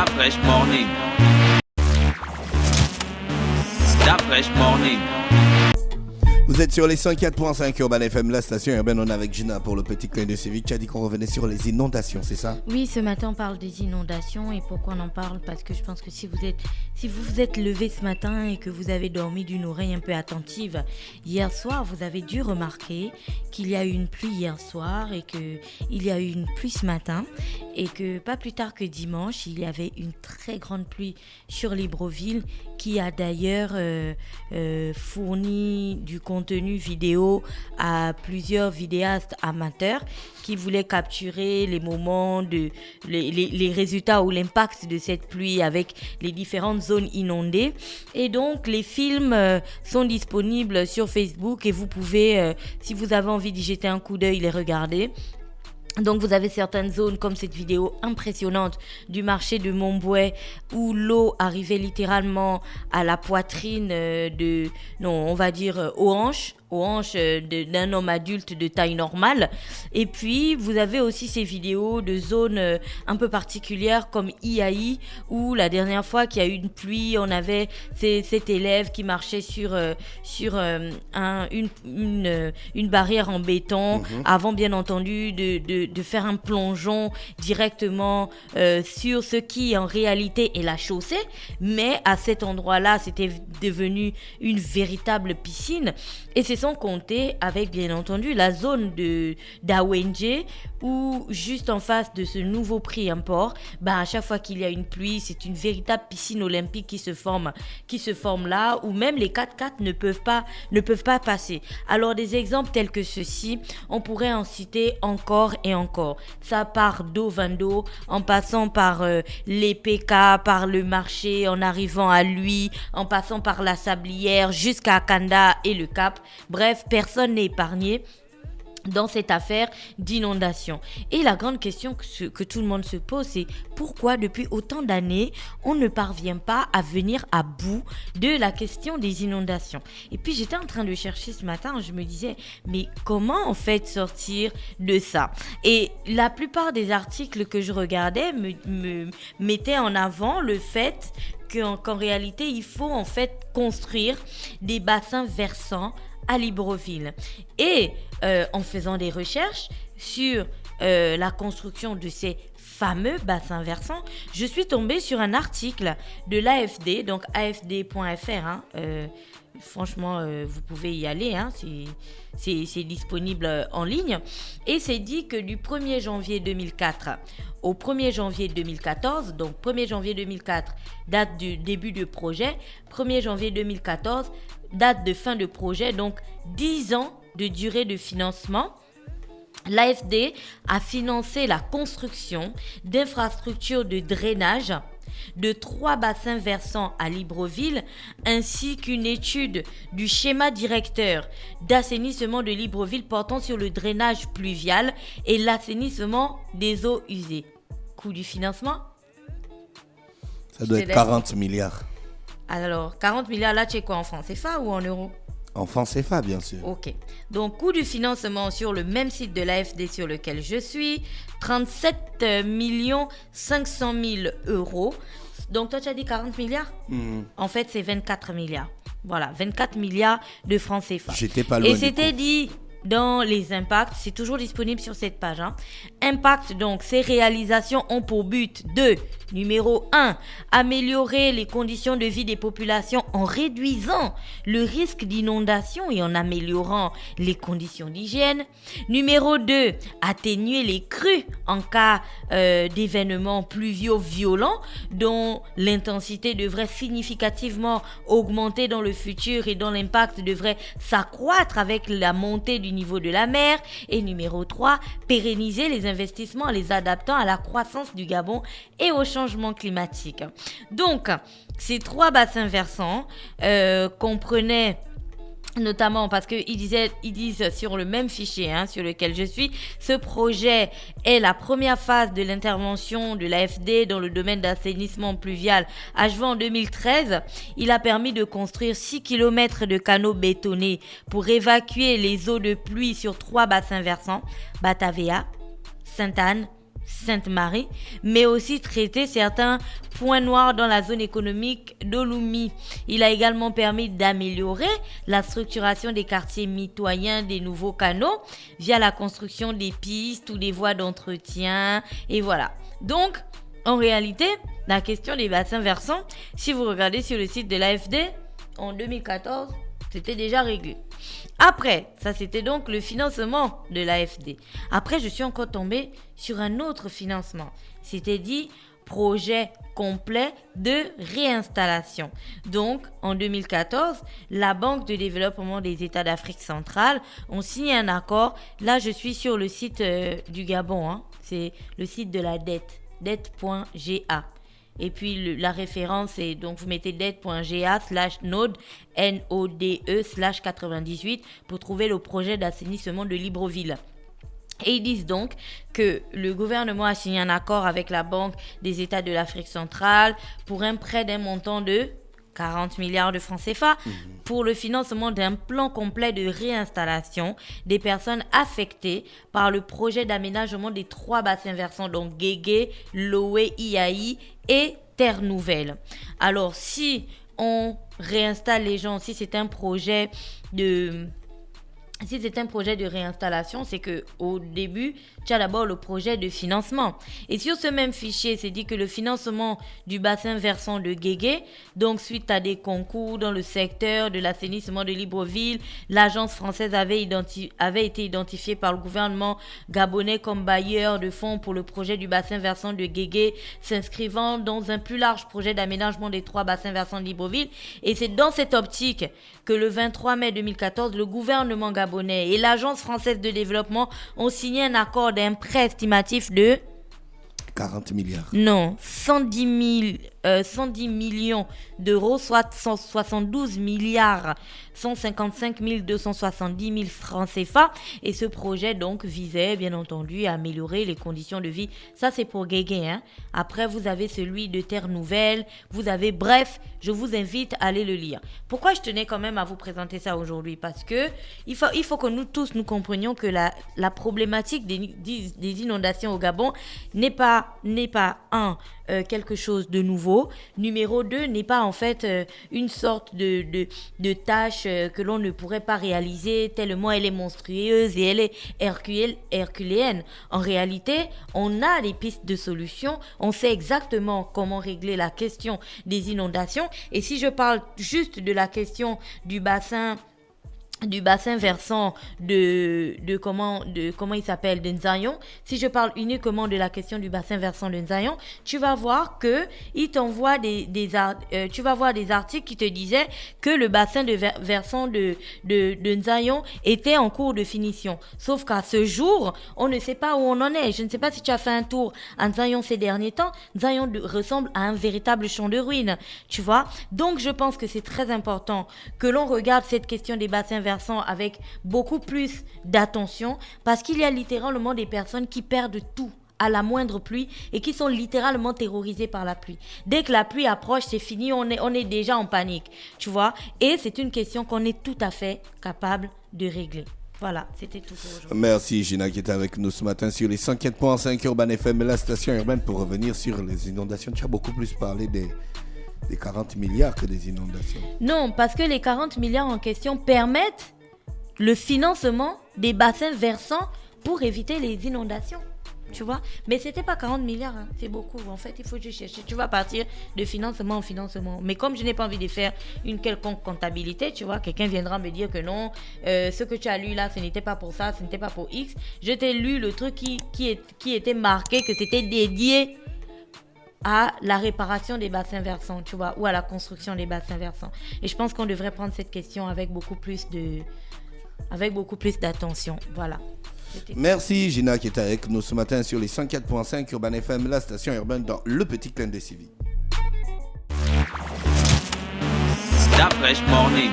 Fresh Morning. Fresh Morning. Vous êtes sur les 104.5 Urban FM, la station urbaine. On est avec Gina pour le petit clin de civique. Tu as dit qu'on revenait sur les inondations, c'est ça? Oui, ce matin on parle des inondations. Et pourquoi on en parle? Parce que je pense que si vous vous êtes levé ce matin et que vous avez dormi d'une oreille un peu attentive hier soir, vous avez dû remarquer qu'il y a eu une pluie hier soir et qu'il y a eu une pluie ce matin et que pas plus tard que dimanche, il y avait une très grande pluie sur Libreville qui a d'ailleurs fourni du contenu vidéo à plusieurs vidéastes amateurs qui voulaient capturer les moments, les résultats ou l'impact de cette pluie avec les différentes zones inondées. Et donc, les films sont disponibles sur Facebook et vous pouvez, si vous avez envie d'y jeter un coup d'œil, les regarder. Donc vous avez certaines zones comme cette vidéo impressionnante du marché de Montbouet où l'eau arrivait littéralement à la poitrine aux hanches d'un homme adulte de taille normale. Et puis vous avez aussi ces vidéos de zones un peu particulières comme Iaï où la dernière fois qu'il y a eu une pluie, on avait cet élève qui marchait sur une barrière en béton avant bien entendu de faire un plongeon directement sur ce qui en réalité est la chaussée, mais à cet endroit-là c'était devenu une véritable piscine. Et c'est sans compter avec bien entendu la zone d'Awenje où juste en face de ce nouveau Prix-Import, à chaque fois qu'il y a une pluie, c'est une véritable piscine olympique qui se forme là où même les 4x4 ne peuvent pas passer. Alors des exemples tels que ceux-ci, on pourrait en citer encore et encore. Ça part d'Ovando en passant par les PK, par le marché, en arrivant à Lui, en passant par la Sablière jusqu'à Kanda et le Cap. Bref, personne n'est épargné dans cette affaire d'inondation. Et la grande question que tout le monde se pose, c'est pourquoi depuis autant d'années, on ne parvient pas à venir à bout de la question des inondations. Et puis j'étais en train de chercher ce matin, je me disais, mais comment en fait sortir de ça? Et la plupart des articles que je regardais me mettaient en avant le fait qu'en réalité, il faut en fait construire des bassins versants à Libreville. Et en faisant des recherches sur la construction de ces fameux bassins versants, je suis tombée sur un article de l'AFD, donc afd.fr. Franchement, vous pouvez y aller, c'est disponible en ligne. Et c'est dit que du 1er janvier 2004 au 1er janvier 2014, donc 1er janvier 2004, date du début du projet, 1er janvier 2014, date de fin de projet, donc 10 ans de durée de financement. L'AFD a financé la construction d'infrastructures de drainage de 3 bassins versants à Libreville, ainsi qu'une étude du schéma directeur d'assainissement de Libreville portant sur le drainage pluvial et l'assainissement des eaux usées. Coût du financement? Ça doit être 40 milliards. Alors, 40 milliards, là, tu es quoi, en francs CFA ou en euros? En francs CFA, bien sûr. Ok. Donc, coût du financement sur le même site de l'AFD sur lequel je suis, 37 500 000 euros. Donc, toi, tu as dit 40 milliards? En fait, c'est 24 milliards. Voilà, 24 milliards de francs CFA. J'étais pas loin. Et c'était dit dans les impacts, c'est toujours disponible sur cette page. Impact, donc, ces réalisations ont pour but de, numéro 1, améliorer les conditions de vie des populations en réduisant le risque d'inondation et en améliorant les conditions d'hygiène. Numéro 2, atténuer les crues en cas d'événements pluviaux violents dont l'intensité devrait significativement augmenter dans le futur et dont l'impact devrait s'accroître avec la montée du niveau de la mer. Et numéro 3, pérenniser les investissements en les adaptant à la croissance du Gabon et au changement climatique. Donc, ces 3 bassins versants comprenaient notamment parce qu'ils disent sur le même fichier sur lequel je suis, ce projet est la première phase de l'intervention de l'AFD dans le domaine d'assainissement pluvial achevant en 2013. Il a permis de construire 6 km de canaux bétonnés pour évacuer les eaux de pluie sur 3 bassins versants, Batavia, Sainte-Anne, Sainte-Marie, mais aussi traiter certains points noirs dans la zone économique d'Olumi. Il a également permis d'améliorer la structuration des quartiers mitoyens des nouveaux canaux via la construction des pistes ou des voies d'entretien. Et voilà. Donc, en réalité, la question des bassins versants, si vous regardez sur le site de l'AFD, en 2014, c'était déjà réglé. Après, ça c'était donc le financement de l'AFD. Après, je suis encore tombée sur un autre financement. C'était dit projet complet de réinstallation. Donc, en 2014, la Banque de développement des États d'Afrique centrale ont signé un accord. Là, je suis sur le site du Gabon. Hein. C'est le site de la dette, dette.ga. Et puis la référence est, donc vous mettez dette.ga/node, NODE/98 pour trouver le projet d'assainissement de Libreville. Et ils disent donc que le gouvernement a signé un accord avec la Banque des États de l'Afrique centrale pour un prêt d'un montant de 40 milliards de francs CFA pour le financement d'un plan complet de réinstallation des personnes affectées par le projet d'aménagement des 3 bassins versants, donc Guégué, Loé, Iaï et Terre Nouvelle. Alors, si on réinstalle les gens, si c'est un projet de réinstallation, c'est que au début, tu as d'abord le projet de financement. Et sur ce même fichier, c'est dit que le financement du bassin versant de Guégué, donc suite à des concours dans le secteur de l'assainissement de Libreville, l'agence française avait été identifiée par le gouvernement gabonais comme bailleur de fonds pour le projet du bassin versant de Guégué, s'inscrivant dans un plus large projet d'aménagement des 3 bassins versants de Libreville. Et c'est dans cette optique que le 23 mai 2014, le gouvernement gabonais et l'agence française de développement ont signé un accord d'un prêt estimatif de 40 milliards. Non, 110 millions d'euros, soit 172 milliards 155 270 000 francs CFA. Et ce projet donc visait bien entendu à améliorer les conditions de vie. Ça c'est pour Guégué. Hein. Après vous avez celui de Terre Nouvelle. Bref, je vous invite à aller le lire. Pourquoi je tenais quand même à vous présenter ça aujourd'hui? Parce que il faut que nous tous nous comprenions que la problématique des inondations au Gabon n'est pas quelque chose de nouveau. Numéro 2, n'est pas en fait une sorte de tâche que l'on ne pourrait pas réaliser tellement elle est monstrueuse et elle est herculéenne. En réalité, on a des pistes de solutions, on sait exactement comment régler la question des inondations. Et si je parle juste de la question du bassin versant de comment il s'appelle, de Nzayon, si je parle uniquement de la question du bassin versant de Nzayon, tu vas voir que il t'envoie tu vas voir des articles qui te disaient que le bassin versant de Nzayon était en cours de finition. Sauf qu'à ce jour, on ne sait pas où on en est. Je ne sais pas si tu as fait un tour à Nzayon ces derniers temps. Nzayon ressemble à un véritable champ de ruines, tu vois. Donc je pense que c'est très important que l'on regarde cette question des bassins versant avec beaucoup plus d'attention, parce qu'il y a littéralement des personnes qui perdent tout à la moindre pluie et qui sont littéralement terrorisées par la pluie. Dès que la pluie approche, c'est fini, on est déjà en panique, tu vois. Et c'est une question qu'on est tout à fait capable de régler. Voilà, c'était tout pour aujourd'hui. Merci Gina qui était avec nous ce matin sur les 104.5 Urban FM, la station urbaine, pour revenir sur les inondations. Tu as beaucoup plus parlé des 40 milliards que des inondations. Non, parce que les 40 milliards en question permettent le financement des bassins versants pour éviter les inondations. Tu vois? Mais c'était pas 40 milliards, hein. C'est beaucoup. En fait, il faut juste chercher. Tu vas partir de financement en financement. Mais comme je n'ai pas envie de faire une quelconque comptabilité, tu vois, quelqu'un viendra me dire que non, ce que tu as lu là, ce n'était pas pour ça, ce n'était pas pour X. Je t'ai lu le truc qui était marqué que c'était dédié à la réparation des bassins versants, tu vois, ou à la construction des bassins versants. Et je pense qu'on devrait prendre cette question avec beaucoup plus d'attention. Voilà. Merci Gina qui est avec nous ce matin sur les 104.5 Urban FM, la station urbaine dans le petit clin de Séville. Stop Fresh Morning.